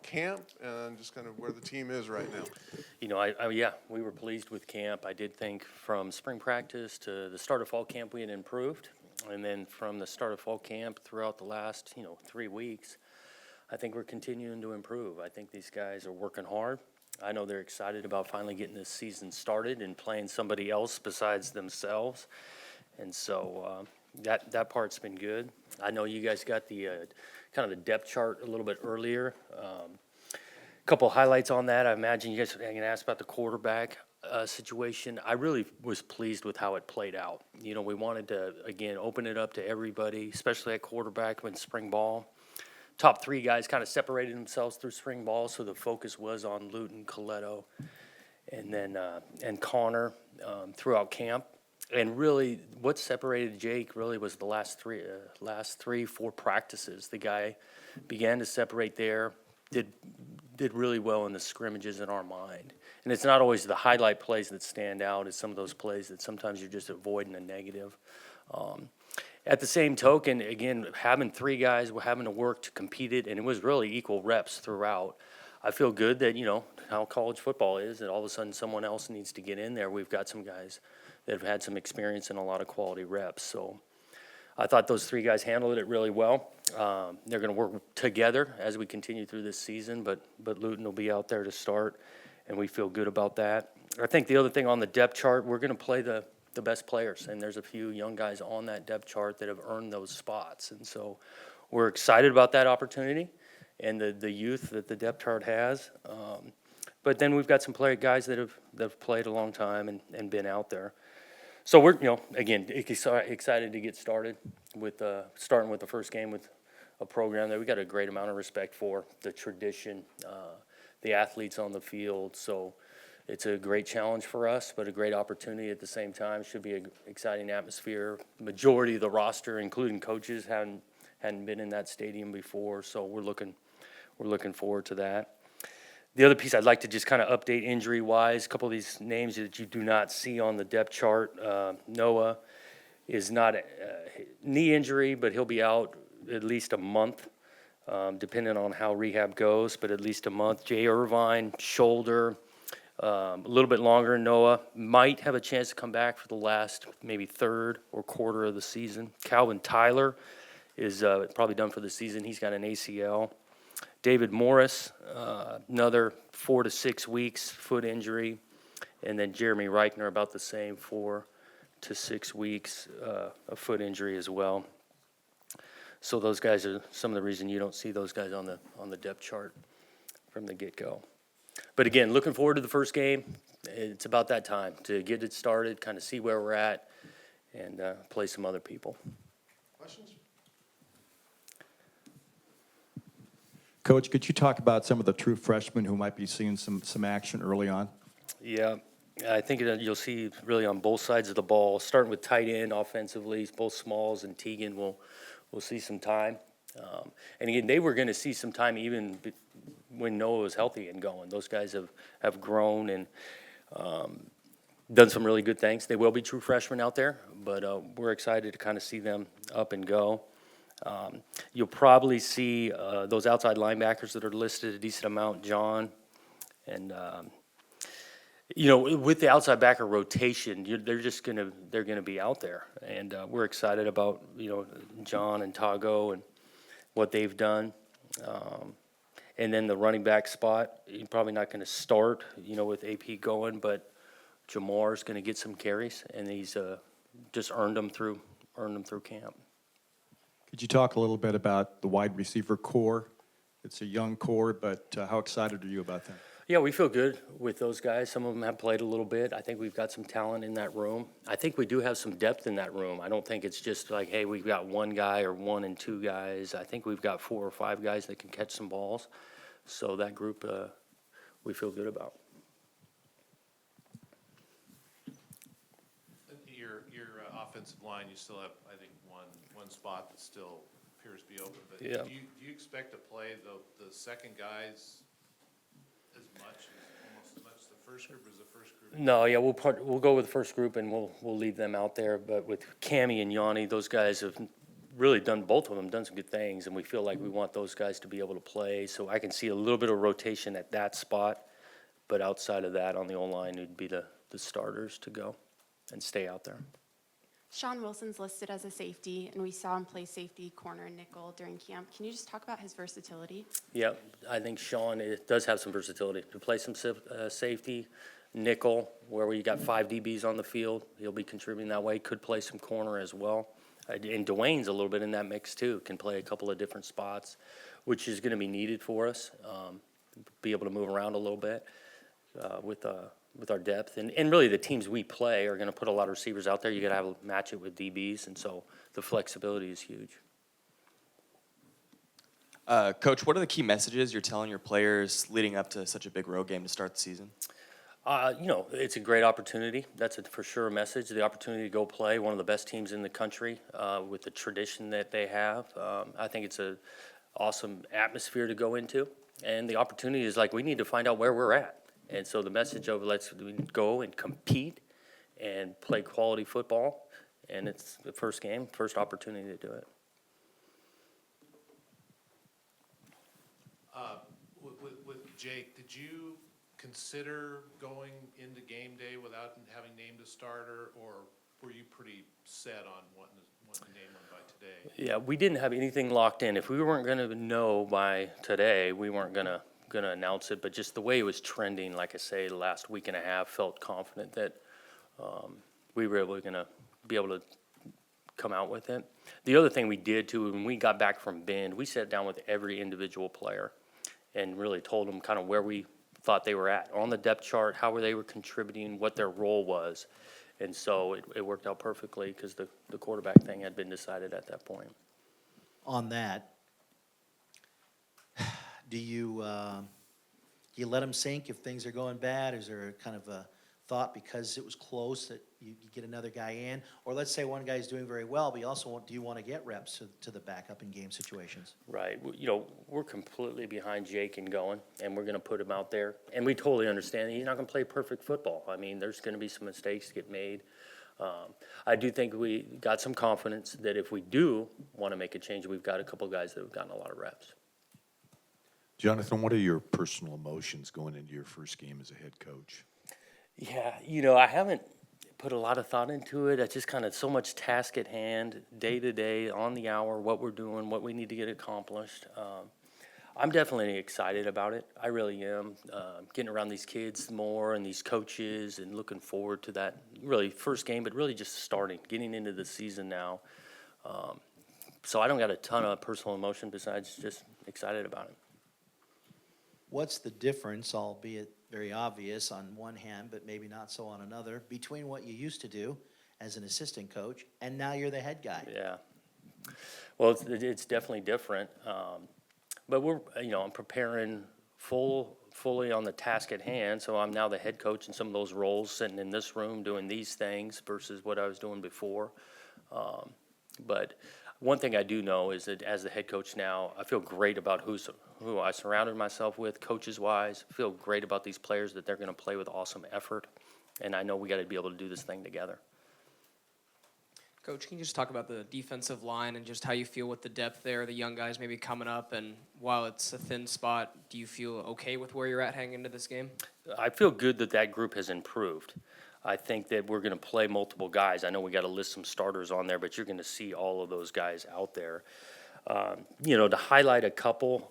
camp and just kind of where the team is right now? Yeah, we were pleased with camp. I did think from spring practice to the start of fall camp, we had improved. And then from the start of fall camp throughout the last, 3 weeks, I think we're continuing to improve. I think these guys are working hard. I know they're excited about finally getting this season started and playing somebody else besides themselves. And so that part's been good. I know you guys got the kind of the depth chart a little bit earlier. Couple highlights on that. I imagine you guys are going to ask about the quarterback situation. I really was pleased with how it played out. We wanted to, again, open it up to everybody, especially at quarterback when spring ball. Top 3 guys kind of separated themselves through spring ball, so the focus was on Luton, Coletto, and then and Connor throughout camp. And really, what separated Jake really was the last 4 practices. The guy began to separate there, did really well in the scrimmages in our mind. And it's not always the highlight plays that stand out. It's some of those plays that sometimes you're just avoiding a negative. At the same token, again, having 3 guys, we're having to work to compete it, and it was really equal reps throughout. I feel good that, how college football is, that all of a sudden someone else needs to get in there. We've got some guys that have had some experience and a lot of quality reps. So I thought those 3 guys handled it really well. They're going to work together as we continue through this season, but Luton will be out there to start, and we feel good about that. I think the other thing on the depth chart, we're going to play the best players, and there's a few young guys on that depth chart that have earned those spots. And so we're excited about that opportunity and the youth that the depth chart has. But then we've got some guys that have played a long time and been out there. So we're, again, excited to get started with starting with the first game with a program that we got a great amount of respect for, the tradition, the athletes on the field. So it's a great challenge for us, but a great opportunity at the same time. Should be an exciting atmosphere. Majority of the roster, including coaches, hadn't been in that stadium before, so we're looking forward to that. The other piece I'd like to just kind of update injury-wise, a couple of these names that you do not see on the depth chart. Noah is not a knee injury, but he'll be out at least a month, depending on how rehab goes, but at least a month. Jay Irvine, shoulder. A little bit longer. Noah might have a chance to come back for the last maybe third or quarter of the season. Calvin Tyler is probably done for the season. He's got an ACL. David Morris, another 4 to 6 weeks foot injury. And then Jeremy Reichner, about the same, 4 to 6 weeks, a foot injury as well. So those guys are some of the reason you don't see those guys on the depth chart from the get-go. But again, looking forward to the first game. It's about that time to get it started, kind of see where we're at, and play some other people. Questions? Coach, could you talk about some of the true freshmen who might be seeing some action early on? Yeah, I think you'll see really on both sides of the ball, starting with tight end offensively, both Smalls and Teagan will see some time. And again, they were going to see some time even when Noah was healthy and going. Those guys have grown and done some really good things. They will be true freshmen out there, but we're excited to kind of see them up and go. You'll probably see those outside linebackers that are listed a decent amount, John. And, with the outside backer rotation, they're going to be out there. And we're excited about, John and Tago and what they've done. And then the running back spot, you're probably not going to start, with AP going, but Jamar's going to get some carries, and he's just earned them through camp. Could you talk a little bit about the wide receiver core? It's a young core, but how excited are you about that? Yeah, we feel good with those guys. Some of them have played a little bit. I think we've got some talent in that room. I think we do have some depth in that room. I don't think it's just like, hey, we've got one guy or 1 and 2 guys. I think we've got 4 or 5 guys that can catch some balls. So that group we feel good about. Your offensive line, you still have, I think, one spot that still appears to be open. But Yeah. do you expect to play the second guys almost as much as the first group, or is the first group? No, yeah, we'll go with the first group and we'll leave them out there. But with Cammie and Yanni, those guys have really done, both of them done some good things, and we feel like we want those guys to be able to play. So I can see a little bit of rotation at that spot, but outside of that, on the O-line, it'd be the starters to go and stay out there. Sean Wilson's listed as a safety, and we saw him play safety, corner, and nickel during camp. Can you just talk about his versatility? Yeah, I think Sean does have some versatility to play some safety, nickel, where we got 5 DBs on the field. He'll be contributing that way. Could play some corner as well. And Dwayne's a little bit in that mix too. Can play a couple of different spots, which is going to be needed for us. Be able to move around a little bit with our depth. And really the teams we play are going to put a lot of receivers out there. You got to match it with DBs, and so the flexibility is huge. Coach, what are the key messages you're telling your players leading up to such a big road game to start the season? It's a great opportunity. That's for sure a message. The opportunity to go play one of the best teams in the country with the tradition that they have. I think it's an awesome atmosphere to go into. And the opportunity is like we need to find out where we're at. And so the message of let's go and compete and play quality football. And it's the first game, first opportunity to do it. With Jake, did you consider going into game day without having named a starter, or were you pretty set on wanting to name one by today? Yeah, we didn't have anything locked in. If we weren't going to know by today, we weren't going to announce it. But just the way it was trending, like I say, the last week and a half, felt confident that we were going to be able to come out with it. The other thing we did too, when we got back from Bend, we sat down with every individual player and really told them kind of where we thought they were at on the depth chart, how they were contributing, what their role was. And so it worked out perfectly because the quarterback thing had been decided at that point. On that, do you let them sink if things are going bad? Is there a kind of a thought because it was close that you get another guy in? Or let's say one guy's doing very well, but you also do you want to get reps to the backup in game situations? Right. We're completely behind Jake and going, and we're going to put him out there. And we totally understand he's not going to play perfect football. I mean, there's going to be some mistakes get made. I do think we got some confidence that if we do want to make a change, we've got a couple guys that have gotten a lot of reps. Jonathan, what are your personal emotions going into your first game as a head coach? Yeah, I haven't put a lot of thought into it. It's just kind of so much task at hand, day to day, on the hour, what we're doing, what we need to get accomplished. I'm definitely excited about it. I really am. Getting around these kids more and these coaches and looking forward to that really first game, but really just starting, getting into the season now. So I don't got a ton of personal emotion besides just excited about it. What's the difference, albeit very obvious on one hand, but maybe not so on another, between what you used to do as an assistant coach and now you're the head guy? Yeah. Well, it's definitely different. But I'm preparing fully on the task at hand. So I'm now the head coach in some of those roles, sitting in this room doing these things versus what I was doing before. But one thing I do know is that as the head coach now, I feel great about who I surrounded myself with, coaches-wise. I feel great about these players that they're going to play with awesome effort. And I know we got to be able to do this thing together. Coach, can you just talk about the defensive line and just how you feel with the depth there, the young guys maybe coming up, and while it's a thin spot, do you feel okay with where you're at heading into this game? I feel good that group has improved. I think that we're going to play multiple guys. I know we got to list some starters on there, but you're going to see all of those guys out there. To highlight a couple,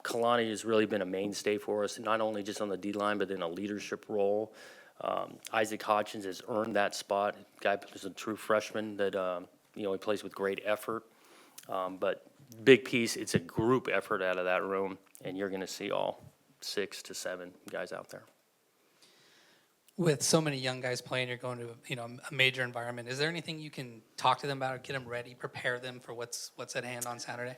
Kalani has really been a mainstay for us, not only just on the D-line, but in a leadership role. Isaac Hodgins has earned that spot. Guy is a true freshman that, he plays with great effort. But big piece, it's a group effort out of that room, and you're going to see all 6 to 7 guys out there. With so many young guys playing, you're going to a major environment. Is there anything you can talk to them about, or get them ready, prepare them for what's at hand on Saturday?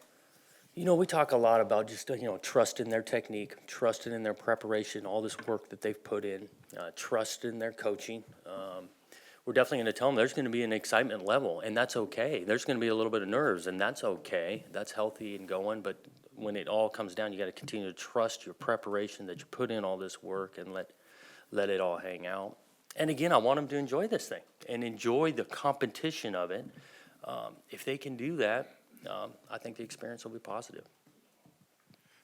We talk a lot about just, trust in their technique, trusting in their preparation, all this work that they've put in, trust in their coaching. We're definitely going to tell them there's going to be an excitement level, and that's okay. There's going to be a little bit of nerves, and that's okay. That's healthy and going, but when it all comes down, you got to continue to trust your preparation, that you put in all this work, and let it all hang out. And again, I want them to enjoy this thing and enjoy the competition of it. If they can do that, I think the experience will be positive.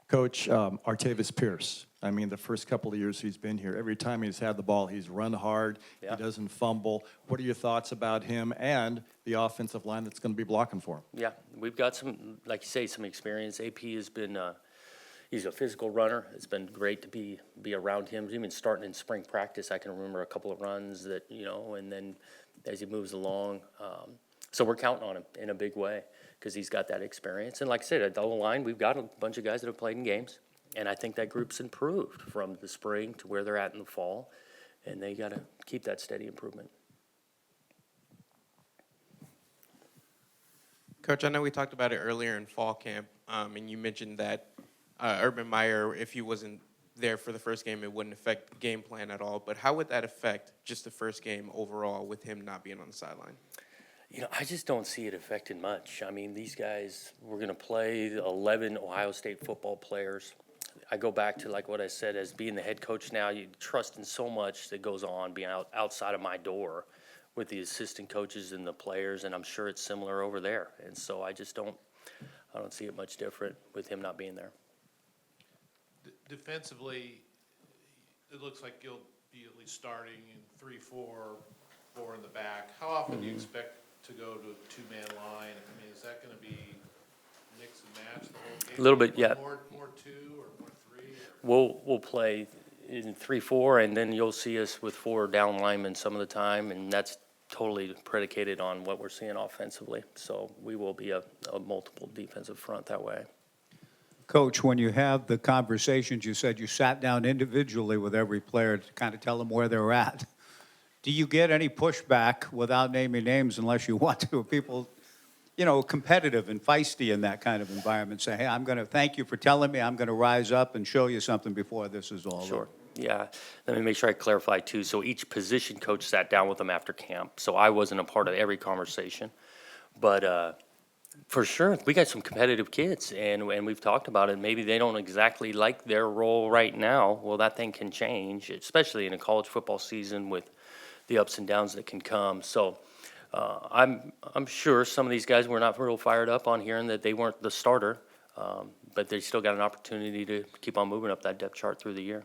Coach, Artavis Pierce, I mean, the first couple of years he's been here, every time he's had the ball, he's run hard, Yeah. he doesn't fumble. What are your thoughts about him and the offensive line that's going to be blocking for him? Yeah, we've got some, like you say, some experience. AP has been, he's a physical runner. It's been great to be around him. Even starting in spring practice, I can remember a couple of runs that, and then as he moves along. So we're counting on him in a big way because he's got that experience. And like I said, at the line, we've got a bunch of guys that have played in games. And I think that group's improved from the spring to where they're at in the fall. And they got to keep that steady improvement. Coach, I know we talked about it earlier in fall camp, and you mentioned that Urban Meyer, if he wasn't there for the first game, it wouldn't affect the game plan at all. But how would that affect just the first game overall with him not being on the sideline? I just don't see it affecting much. I mean, these guys, we're going to play 11 Ohio State football players. I go back to like what I said, as being the head coach now, you trust in so much that goes on being outside of my door with the assistant coaches and the players, and I'm sure it's similar over there. And so I don't see it much different with him not being there. Defensively, it looks like you'll be at least starting in 3-4, 4 in the back. How often do you expect to go to a two-man line? I mean, is that going to be mix and match the whole game? A little bit, yeah. More 2 or more 3? Or? We'll play in 3-4, and then you'll see us with 4 down linemen some of the time, and that's totally predicated on what we're seeing offensively. So we will be a multiple defensive front that way. Coach, when you have the conversations, you said you sat down individually with every player to kind of tell them where they're at. Do you get any pushback, without naming names unless you want to, people, competitive and feisty in that kind of environment, say, hey, I'm going to thank you for telling me, I'm going to rise up and show you something before this is all Sure. over? Yeah. Let me make sure I clarify too. So each position coach sat down with them after camp. So I wasn't a part of every conversation. But for sure, we got some competitive kids, and we've talked about it. Maybe they don't exactly like their role right now. Well, that thing can change, especially in a college football season with the ups and downs that can come. So I'm sure some of these guys were not real fired up on hearing that they weren't the starter, but they still got an opportunity to keep on moving up that depth chart through the year.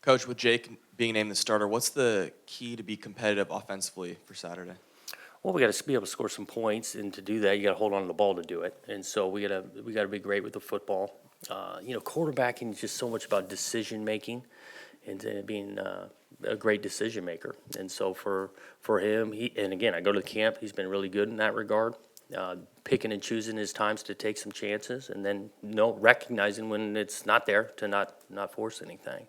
Coach, with Jake being named the starter, what's the key to be competitive offensively for Saturday? Well, we got to be able to score some points, and to do that, you got to hold on to the ball to do it. And so we got to be great with the football. Quarterbacking is just so much about decision making and being a great decision maker. And so for him, and again, I go to the camp, he's been really good in that regard, picking and choosing his times to take some chances, and then recognizing when it's not there to not force anything.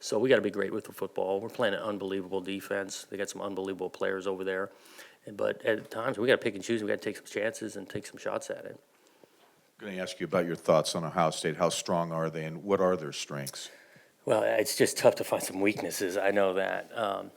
So we got to be great with the football. We're playing an unbelievable defense. They got some unbelievable players over there. But at times, we got to pick and choose. We got to take some chances and take some shots at it. I'm going to ask you about your thoughts on Ohio State. How strong are they, and what are their strengths? Well, it's just tough to find some weaknesses. I know that.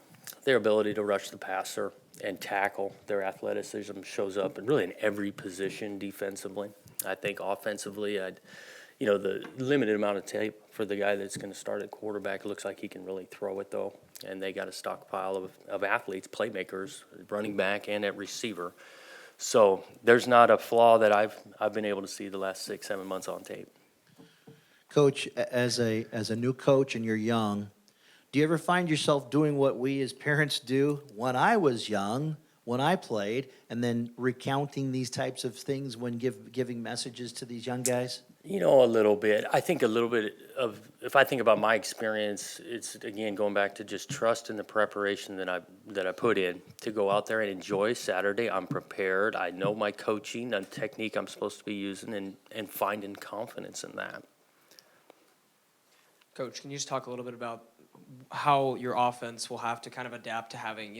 Their ability to rush the passer and tackle, their athleticism shows up in really in every position defensively. I think offensively, the limited amount of tape for the guy that's going to start at quarterback, it looks like he can really throw it, though. And they got a stockpile of athletes, playmakers, running back and at receiver. So there's not a flaw that I've been able to see the last 6-7 months on tape. Coach, as a new coach and you're young, do you ever find yourself doing what we as parents do when I was young, when I played, and then recounting these types of things when giving messages to these young guys? A little bit. I think a little bit of, if I think about my experience, it's, again, going back to just trust in the preparation that I put in to go out there and enjoy Saturday. I'm prepared. I know my coaching and technique I'm supposed to be using and finding confidence in that. Coach, can you just talk a little bit about how your offense will have to kind of adapt to having,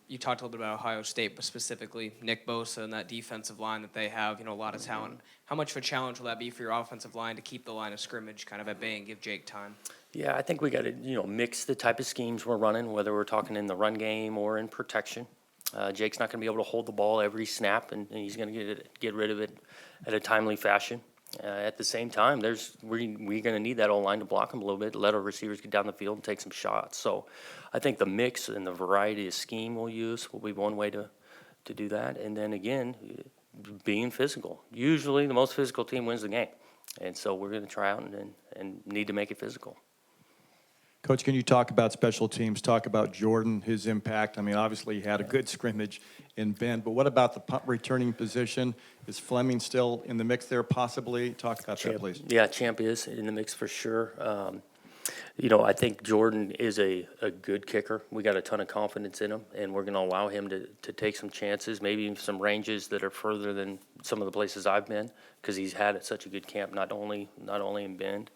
you talked a little bit about Ohio State, but specifically Nick Bosa and that defensive line that they have, a lot of talent. How much of a challenge will that be for your offensive line to keep the line of scrimmage kind of at bay and give Jake time? Yeah, I think we got to, mix the type of schemes we're running, whether we're talking in the run game or in protection. Jake's not going to be able to hold the ball every snap, and he's going to get rid of it at a timely fashion. At the same time, we're going to need that O-line to block him a little bit, let our receivers get down the field and take some shots. So I think the mix and the variety of scheme we'll use will be one way to do that. And then again, being physical. Usually, the most physical team wins the game. And so we're going to try out and need to make it physical. Coach, can you talk about special teams, talk about Jordan, his impact? I mean, obviously, he had a good scrimmage in Bend, but what about the punt returning position? Is Fleming still in the mix there possibly? Talk about that, please. Yeah, Champ is in the mix for sure. You know, I think Jordan is a good kicker. We got a ton of confidence in him, and we're going to allow him to take some chances, maybe some ranges that are further than some of the places I've been, because he's had such a good camp, not only in Bend.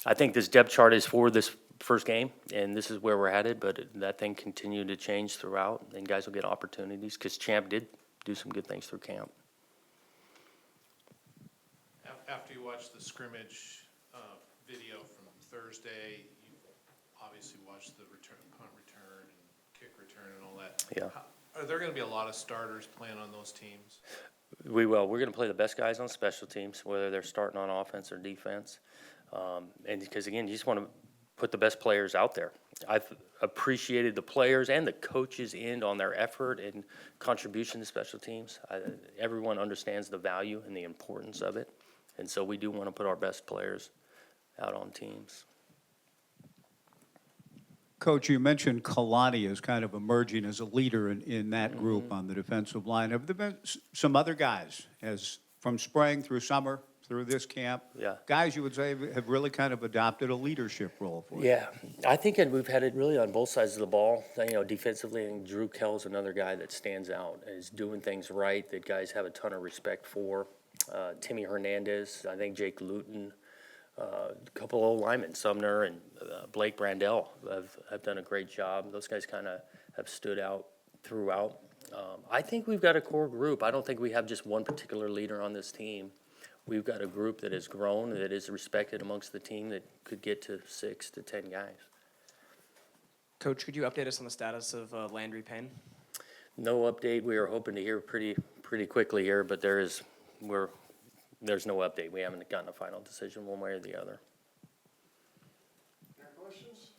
I think this depth chart is for this first game, and this is where we're headed, but that thing continued to change throughout, and guys will get opportunities, because Champ did do some good things through camp. After you watched the scrimmage video from Thursday, you obviously watched the punt return, and kick return, and all that. Yeah. Are there going to be a lot of starters playing on those teams? We will. We're going to play the best guys on special teams, whether they're starting on offense or defense. And because, again, you just want to put the best players out there. I've appreciated the players and the coaches' end on their effort and contribution to special teams. Everyone understands the value and the importance of it. And so we do want to put our best players out on teams. Coach, you mentioned Kalani as kind of emerging as a leader in that group on the defensive line. Have there been some other guys, as from spring through summer, through this camp? Yeah. Guys you would say have really kind of adopted a leadership role for you? Yeah, I think we've had it really on both sides of the ball. You know, defensively, and Drew Kell's another guy that stands out, is doing things right that guys have a ton of respect for. Timmy Hernandez, I think Jake Luton, a couple of linemen, Sumner and Blake Brandell have done a great job. Those guys kind of have stood out throughout. I think we've got a core group. I don't think we have just one particular leader on this team. We've got a group that has grown, that is respected amongst the team, that could get to 6 to 10 guys. Coach, could you update us on the status of Landry Payne? No update. We are hoping to hear pretty quickly here, but there's no update. We haven't gotten a final decision one way or the other. Any questions?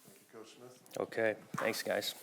Thank you, Coach Smith. Okay, thanks, guys.